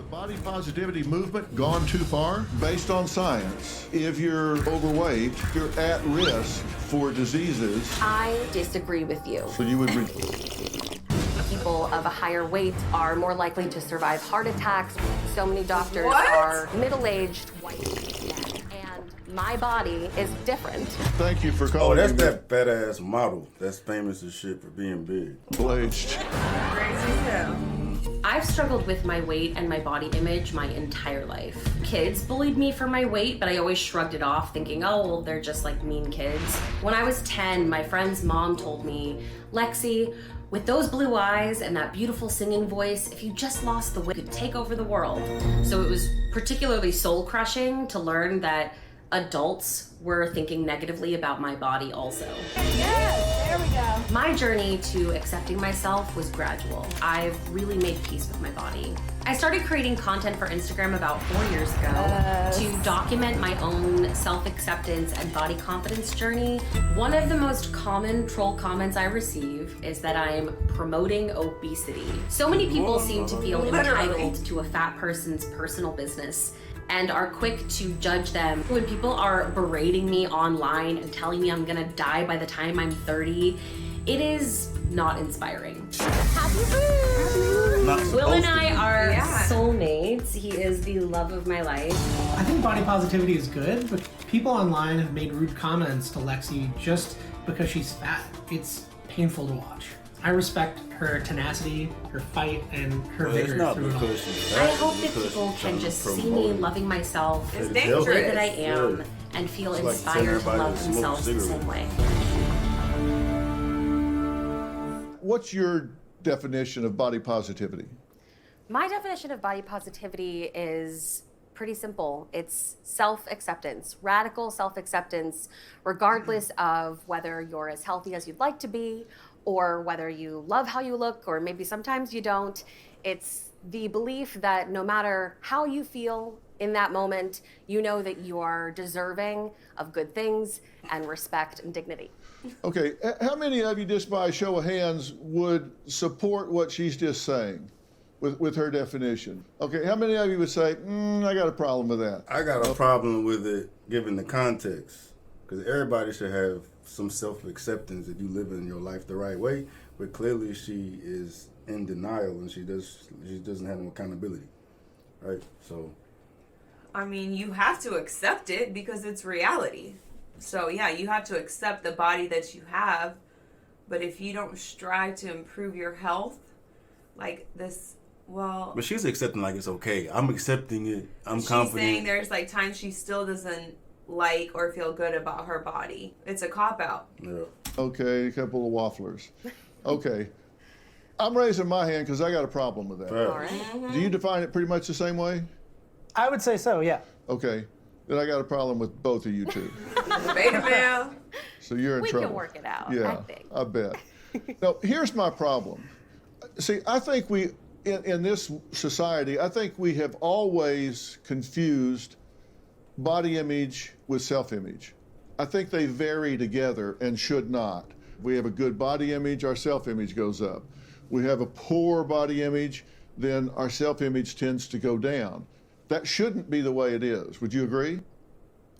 the body positivity movement gone too far? Based on science, if you're overweight, you're at risk for diseases. I disagree with you. So you would People of a higher weight are more likely to survive heart attacks. So many doctors are middle-aged, white, and my body is different. Thank you for calling. Oh, that's that badass model that's famous as shit for being big. Middle-aged. Crazy as hell. I've struggled with my weight and my body image my entire life. Kids bullied me for my weight, but I always shrugged it off, thinking, oh, well, they're just like mean kids. When I was 10, my friend's mom told me, Lexi, with those blue eyes and that beautiful singing voice, if you just lost the weight, you could take over the world. So it was particularly soul-crushing to learn that adults were thinking negatively about my body also. Yes, there we go. My journey to accepting myself was gradual. I've really made peace with my body. I started creating content for Instagram about 4 years ago to document my own self-acceptance and body confidence journey. One of the most common troll comments I receive is that I'm promoting obesity. So many people seem to feel entitled to a fat person's personal business and are quick to judge them. When people are berating me online and telling me I'm gonna die by the time I'm 30, it is not inspiring. Will and I are soulmates. He is the love of my life. I think body positivity is good, but people online have made rude comments to Lexi just because she's fat. It's painful to watch. I respect her tenacity, her fight, and her vigor through it all. I hope that people can just see me loving myself It's the dangerous. way that I am and feel inspired to love themselves the same way. What's your definition of body positivity? My definition of body positivity is pretty simple. It's self-acceptance, radical self-acceptance, regardless of whether you're as healthy as you'd like to be, or whether you love how you look, or maybe sometimes you don't. It's the belief that no matter how you feel in that moment, you know that you are deserving of good things and respect and dignity. Okay, how many of you, just by a show of hands, would support what she's just saying with her definition? Okay, how many of you would say, I got a problem with that? I got a problem with it given the context, because everybody should have some self-acceptance if you live in your life the right way, but clearly she is in denial and she doesn't have no accountability, right? So I mean, you have to accept it because it's reality. So yeah, you have to accept the body that you have, but if you don't strive to improve your health, like this, well... But she's accepting like it's okay. I'm accepting it. I'm She's confident. saying there's like times she still doesn't like or feel good about her body. It's a cop-out. Yeah. Okay, a couple of wafflers. Okay. I'm raising my hand because I got a problem with that. Right. All right. Do you define it pretty much the same way? I would say so, yeah. Okay. Then I got a problem with both of you two. Beta male. So you're in We trouble. can work it out, Yeah, I think. I bet. Now, here's my problem. See, I think we, in this society, I think we have always confused body image with self-image. I think they vary together and should not. We have a good body image, our self-image goes up. We have a poor body image, then our self-image tends to go down. That shouldn't be the way it is. Would you agree?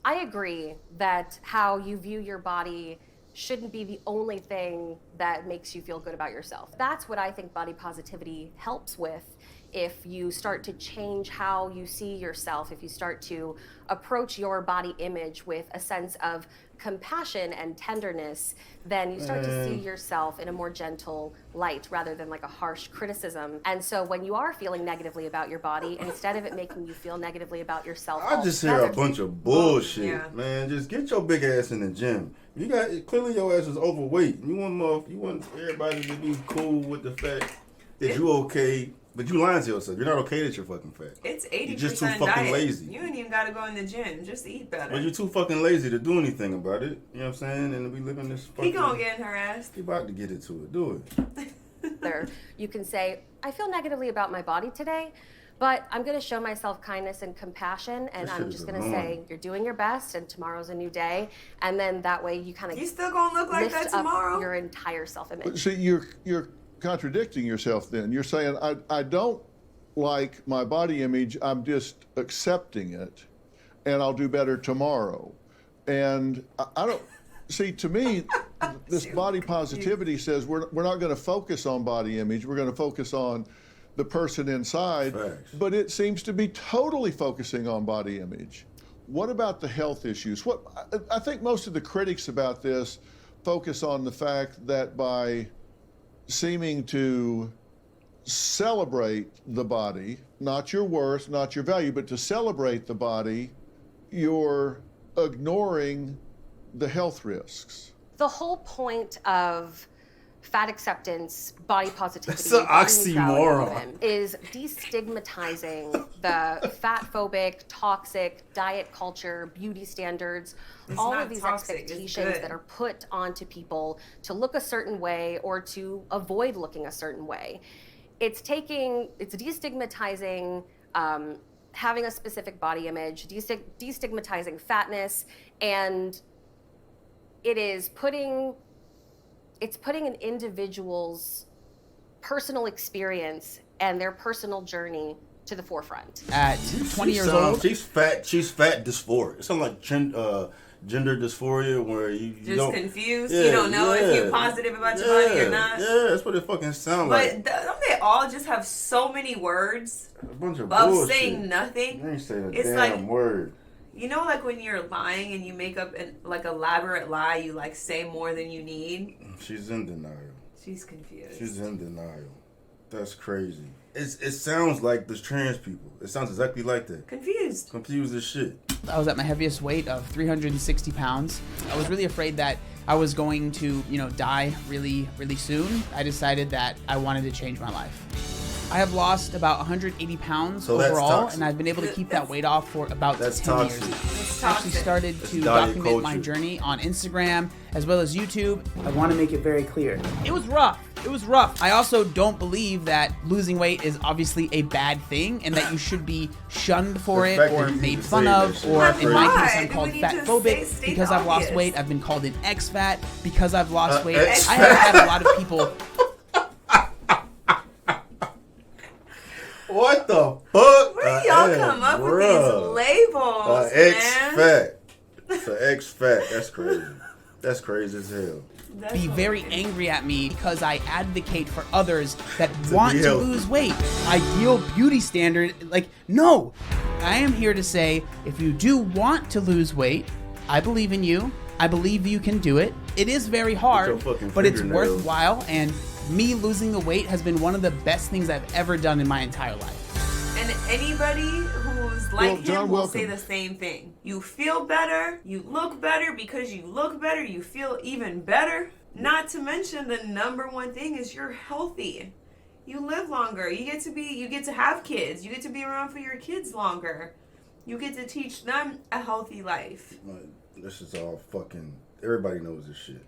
I agree that how you view your body shouldn't be the only thing that makes you feel good about yourself. That's what I think body positivity helps with. If you start to change how you see yourself, if you start to approach your body image with a sense of compassion and tenderness, then you start to see yourself in a more gentle light rather than like a harsh criticism. And so when you are feeling negatively about your body, instead of it making you feel negatively about yourself, I just hear a bunch of bullshit, Yeah. man. Just get your big ass in the gym. You got clearly your ass is overweight. You want everybody to be cool with the fact that you okay, but you lying to yourself. You're not okay that you're fucking fat. It's 80% You're just too fucking diet. lazy. You ain't even got to go in the gym. Just eat better. But you're too fucking lazy to do anything about it. You know what I'm saying? And we live in this fucking... He gonna get harassed. He about to get into it. Do it. there, you can say, I feel negatively about my body today, but I'm going to show myself kindness and compassion, and That shit I'm is just going to annoying. say, you're doing your best, and tomorrow's a new day, and then that way you kind You of still gonna look like lift that up tomorrow? your entire self-image. See, you're contradicting yourself then. You're saying, I don't like my body image, I'm just accepting it, and I'll do better tomorrow. And I don't see. To me, this body positivity says we're not going to focus on body image. We're going to focus on the person inside. Facts. But it seems to be totally focusing on body image. What about the health issues? I think most of the critics about this focus on the fact that by seeming to celebrate the body, not your worth, not your value, but to celebrate the body, you're ignoring the health risks. The whole point of fat acceptance, body positivity, That's an body oxymoron. neutrality is destigmatizing the fat-phobic, toxic diet culture, beauty standards, all not of these toxic, it's expectations good. that are put onto people to look a certain way or to avoid looking a certain way. It's destigmatizing having a specific body image, destigmatizing fatness, and it's putting an individual's personal experience and their personal journey to the forefront. At 20 years old, She's fat dysphoria. It sounds like gender dysphoria, where you Just don't, confused. Yeah, You don't know if yeah. you're positive about your body or not. Yeah, that's what it fucking sounds like. But don't they all just have so many words A bunch of of bullshit. saying nothing? You ain't saying a It's damn like- word. You know, like when you're lying and you make up an elaborate lie, you like say more than you need. She's in denial. She's confused. She's in denial. That's crazy. It sounds like the trans people. It sounds exactly like that. confused. Confused as shit. I was at my heaviest weight of 360 pounds. I was really afraid that I was going to, die really, really soon. I decided that I wanted to change my life. I have lost about 180 pounds So that's overall, toxic. and I've been able to keep that weight off for about 10 That's years toxic. now. It's I actually toxic. started That's to diet document my culture. journey on Instagram as well as YouTube. I want to make it very clear. It was rough. It was rough. I also don't believe that losing weight is obviously a bad thing and that you should be shunned for The it fact that or you need made to fun say of, that shit or is in my crazy. case, I'm Why? called We need to fat-phobic state because I've lost obvious. weight. I've been called an ex-fat because I've lost weight. ex-fat. I have had a lot of people. What the fuck? Where do y'all come up with these labels, man? Ex-fat. It's an ex-fat. That's crazy. That's crazy as hell. That's Be what- very angry at me because I advocate for others that To want be to healthy. lose weight. Ideal beauty standard, no. I am here to say if you do want to lose weight, I believe in you. I believe you can do it. It is very hard, fucking but it's fingernails. worthwhile, and me losing the weight has been one of the best things I've ever done in my entire life. And anybody who's like Well, him John, will welcome. say the same thing. You feel better, you look better. Because you look better, you feel even better. Not to mention the number one thing is you're healthy. You live longer. You get to have kids. You get to be around for your kids longer. You get to teach them a healthy life. Like, this is all fucking. Everybody knows this shit.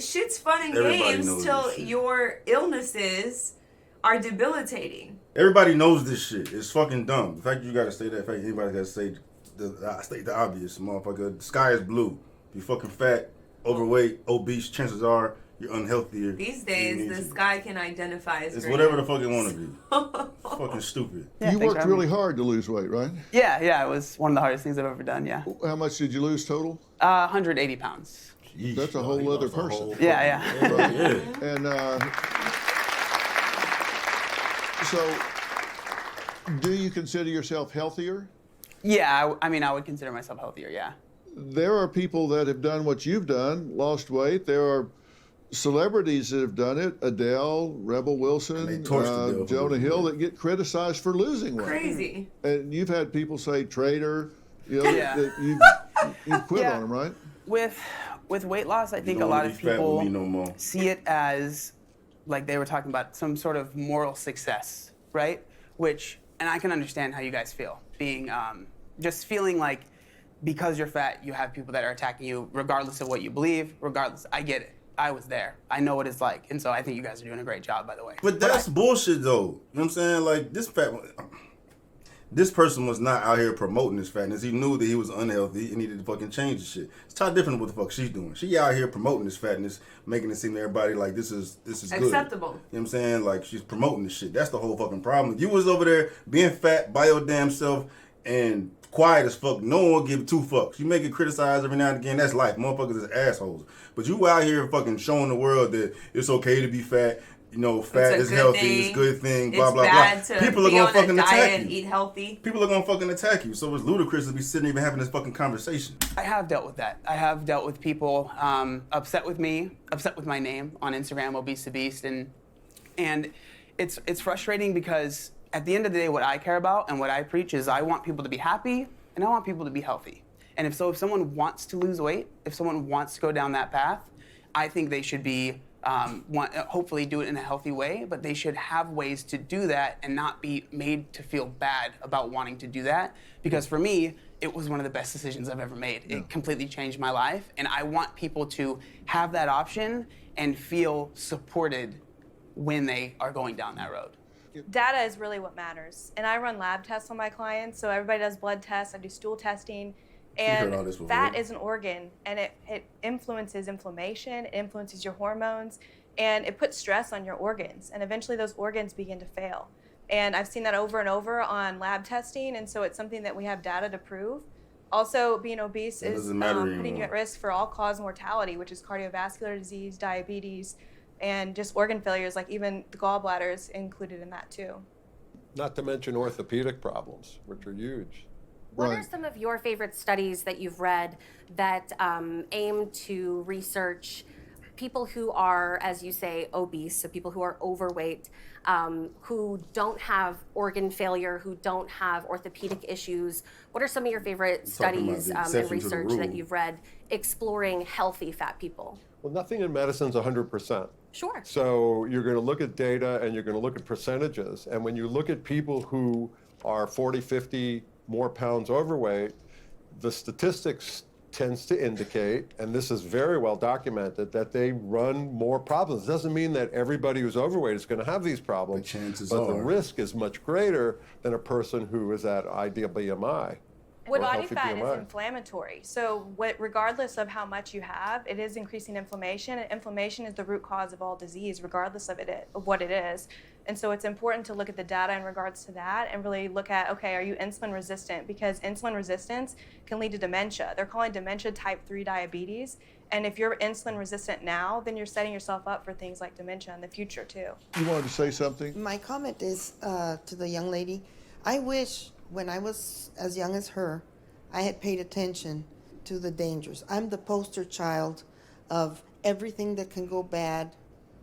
Shit's fun and Everybody games knows till this shit. your illnesses are debilitating. Everybody knows this shit. It's fucking dumb. The fact you gotta say that, the fact anybody gotta say the obvious, motherfucker. The sky is blue. If you fucking fat, overweight, obese, chances are you're unhealthier. These than you days, need the to. sky can identify as It's green. whatever the fuck it want to be. It's fucking stupid. Yeah, You thanks worked for having really me. hard to lose weight, right? Yeah, it was one of the hardest things I've ever done, yeah. How much did you lose total? 180 pounds. Yeesh, That's a dog, whole he other lost a person. whole Yeah, fucking- yeah. And so, do you consider yourself healthier? Yeah, I would consider myself healthier, yeah. There are people that have done what you've done, lost weight. There are celebrities that have done it, Adele, Rebel And Wilson, they torched Adele for Jonah losing Hill, weight. that get criticized for losing weight. Crazy. And you've had people say traitor, you know, Yeah. that you've quit Yeah. on them, right? With weight loss, I think a don't lot wanna of be fat with people me no more. see it as, like they were talking about, some sort of moral success, right? And I can understand how you guys feel, being, just feeling like because you're fat, you have people that are attacking you regardless of what you believe, regardless. I get it. I was there. I know what it's like. And so I think you guys are doing a great job, by the way. But that's bullshit, though. You know what I'm saying? Like, this fat. This person was not out here promoting his fatness. He knew that he was unhealthy and needed to fucking change the shit. It's totally different than what the fuck she's doing. She out here promoting this fatness, making it seem to everybody like this is good. Acceptable. You know what I'm saying? Like, she's promoting this shit. That's the whole fucking problem. If you was over there being fat by your damn self and quiet as fuck, no one will give two fucks. You may get criticized every now and again. That's life. Motherfuckers is assholes. But you out here fucking showing the world that it's okay to be fat. You know, fat is healthy. Thing. It's a good thing. It's Blah blah bad blah. To People are be gonna on fucking a attack diet you. and eat healthy. People are gonna fucking attack you. So it's ludicrous to be sitting even having this fucking conversation. I have dealt with that. I have dealt with people upset with me, upset with my name on Instagram, Obese the Beast, and it's frustrating because at the end of the day, what I care about and what I preach is I want people to be happy and I want people to be healthy. And if someone wants to lose weight, if someone wants to go down that path, I think they should be hopefully do it in a healthy way, but they should have ways to do that and not be made to feel bad about wanting to do that. Because for me, it was one of the best decisions I've ever made. It completely changed my life, and I want people to have that option and feel supported when they are going down that road. Data is really what matters. And I run lab tests on my clients, so everybody does blood tests, I do stool testing. heard all this And before. fat is an organ, and it influences inflammation, it influences your hormones, and it puts stress on your organs. And eventually those organs begin to fail. And I've seen that over and over on lab testing, and so it's something that we have data to prove. Also, being obese It is doesn't matter putting you anymore. at risk for all-cause mortality, which is cardiovascular disease, diabetes, and just organ failures, like even the gallbladder is included in that too. Not to mention orthopedic problems, which are huge. What are Right. some of your favorite studies that you've read that aim to research people who are, as you say, obese, so people who are overweight, who don't have organ failure, who don't have orthopedic issues? What are some of your favorite Talking about studies the and exception to the research that rule. you've read exploring healthy fat people? Well, nothing in medicine's 100%. Sure. So you're going to look at data and you're going to look at percentages. And when you look at people who are 40, 50 more pounds overweight, the statistics tends to indicate, and this is very well documented, that they run more problems. It doesn't mean that everybody who's overweight is going to have these problems, The chances but the are. risk is much greater than a person who is at ideal BMI. What or body healthy fat is BMI. inflammatory. So regardless of how much you have, it is increasing inflammation, and inflammation is the root cause of all disease, regardless of what it is. And so it's important to look at the data in regards to that and really look at, okay, are you insulin resistant? Because insulin resistance can lead to dementia. They're calling dementia type 3 diabetes. And if you're insulin resistant now, then you're setting yourself up for things like dementia in the future too. You wanted to say something? My comment is to the young lady. I wish when I was as young as her, I had paid attention to the dangers. I'm the poster child of everything that can go bad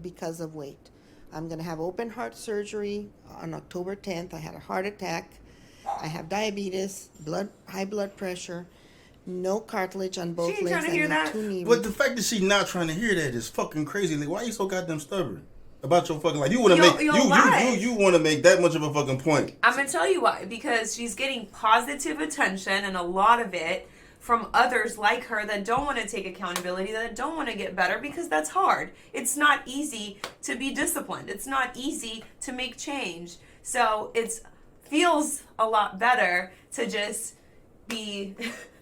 because of weight. I'm going to have open heart surgery on October 10th. I had a heart attack. I have diabetes, high blood pressure, no cartilage on both She ain't legs, trying to hear and that. 2 knee. But the fact that she's not trying to hear that is fucking crazy. Like, why are you so goddamn stubborn about your fucking life? You want to Yo- make yo, you why? you want to make that much of a fucking point. I'm gonna tell you why. Because she's getting positive attention, and a lot of it from others like her that don't want to take accountability, that don't want to get better, because that's hard. It's not easy to be disciplined. It's not easy to make change. So it feels a lot better to just be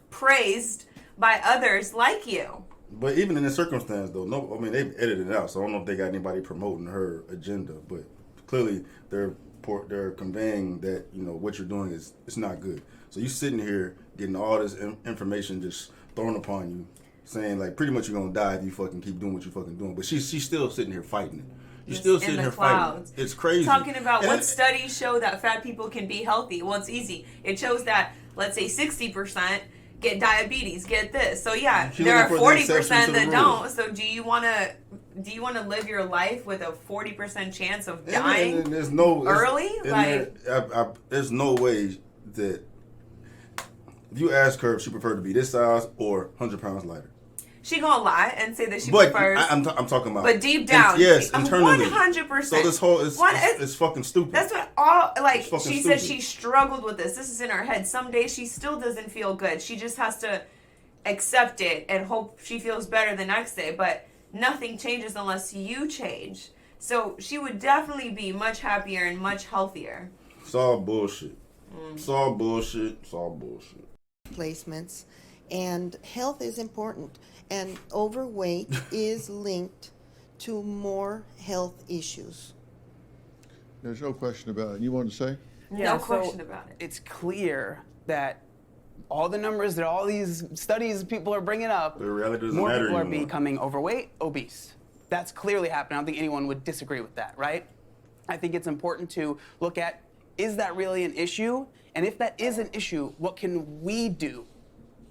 praised by others like you. But even in this circumstance, though, no, I mean they've edited it out, so I don't know if they got anybody promoting her agenda. But clearly, they're conveying that what you're doing is it's not good. So you sitting here getting all this information just thrown upon you, saying like pretty much you're gonna die if you fucking keep doing what you're fucking doing. But she's still sitting here fighting it. You're still In sitting the here clouds. fighting it. It's crazy. Talking about And what studies show that fat people can be healthy. Well, it's easy. It shows that, let's say, 60% get diabetes, get this. So yeah, She's there are looking for the exception 40% to the that rule. don't. So do you want to live your life with a 40% chance of dying And there's no early? there's no way that if you ask her if she preferred to be this size or 100 pounds lighter. She gonna lie and say that she But prefers. I'm talking about. But deep down, yes, internally. 100%. So this whole it's fucking stupid. That's what all like. It's fucking She said stupid. she struggled with this. This is in her head. Some days she still doesn't feel good. She just has to accept it and hope she feels better the next day. But nothing changes unless you change. So she would definitely be much happier and much healthier. It's all bullshit. It's all bullshit. It's all bullshit. Placements, and health is important, and overweight is linked to more health issues. There's no question about it. You wanted to say? No question about it. It's clear that all the numbers that all these studies people are bringing up, The reality doesn't more matter people are anymore. becoming overweight, obese. That's clearly happening. I don't think anyone would disagree with that, right? I think it's important to look at, is that really an issue? And if that is an issue, what can we do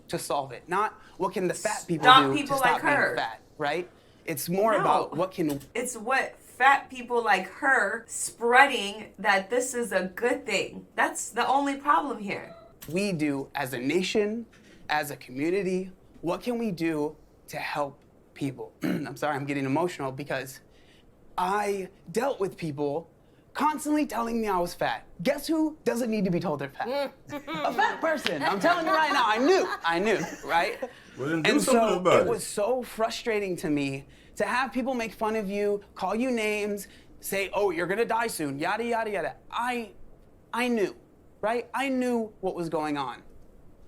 to solve it? Not what can the fat people Stop do people to stop like her. being fat, right? It's more No. about what can It's what fat people like her spreading that this is a good thing. That's the only problem here. we do as a nation, as a community. What can we do to help people? I'm sorry, I'm getting emotional because I dealt with people constantly telling me I was fat. Guess who doesn't need to be told they're fat? A fat person. I'm telling you right now, I knew, right? Well, then do And something so about it was so frustrating to me to have people make fun of you, call you names, say, oh, you're gonna die soon, yada, yada, yada. I knew, right? I knew what was going on.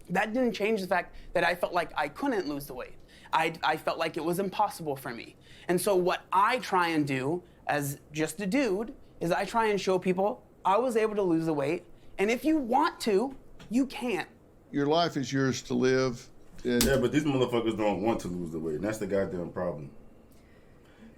That didn't change the fact that I felt like I couldn't lose the weight. I felt like it was impossible for me. And so what I try and do as just a dude is I try and show people I was able to lose the weight. And if you want to, you can. Your life is yours to live. And Yeah, but these motherfuckers don't want to lose the weight, and that's the goddamn problem.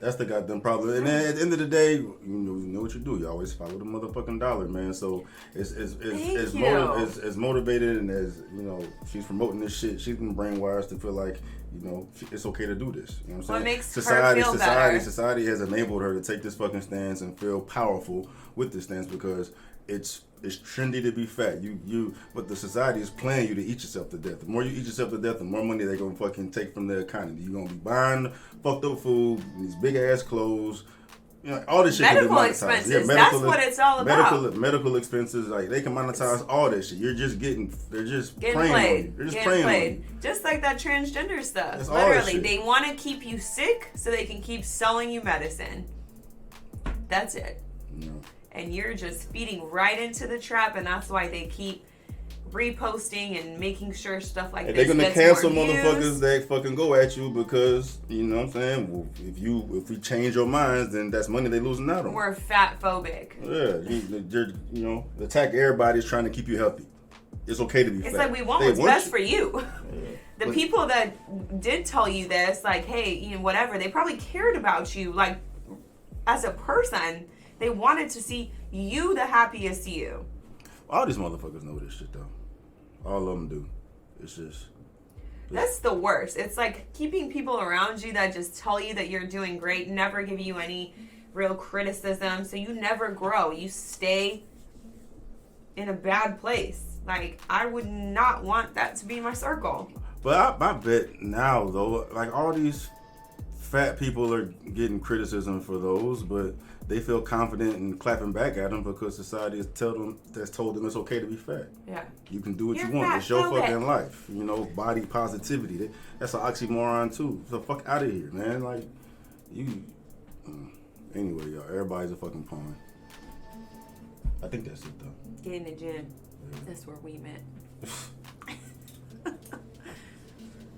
That's the goddamn problem. And then at the end of the day, you know what you do. You always follow the motherfucking dollar, man. So as motivated and as, you know, she's promoting this shit, she's been brainwashed to feel like, you know, it's okay to do this. You know what I'm saying? What makes her feel better? Society has enabled her to take this fucking stance and feel powerful with this stance because it's trendy to be fat. But the society is playing you to eat yourself to death. The more you eat yourself to death, the more money they're gonna fucking take from the economy. You're gonna be buying fucked up food, these big ass clothes, you know, all this shit. Medical can be monetized. expenses. That's what it's all about. Medical expenses, like they can monetize all that shit. They're just preying on you. They're just preying on you. Just like that transgender stuff. That's all that Literally, shit. they want to keep you sick so they can keep selling you medicine. That's it. You know. And you're just feeding right into the trap, and that's why they keep reposting and making sure stuff like And this they're gonna gets cancel more motherfuckers views. that fucking go at you because, you know what I'm saying? Well, if we change your minds, then that's money they losing out on. We're fat phobic. Yeah, you know, attack everybody's trying to keep you healthy. It's okay to be fat. It's like we want They what's best you. for you. The But- people that did tell you this, like, hey, you know, whatever, they probably cared about you, like, as a person. They wanted to see you the happiest you. All these motherfuckers know this shit, though. All of them do. It's just... That's the worst. It's like keeping people around you that just tell you that you're doing great, never give you any real criticism, so you never grow. You stay in a bad place. Like, I would not want that to be my circle. But I bet now, though, like, all these fat people are getting criticism for those, but they feel confident in clapping back at them because society has told them it's okay to be fat. Yeah. You can do what You're you want. fat, It's your go fucking back. life. You know, body positivity. That's an oxymoron, too. So fuck out of here, man. Like, you... Anyway, y'all, everybody's a fucking pawn. I think that's it, though. Get in the gym. That's where we met.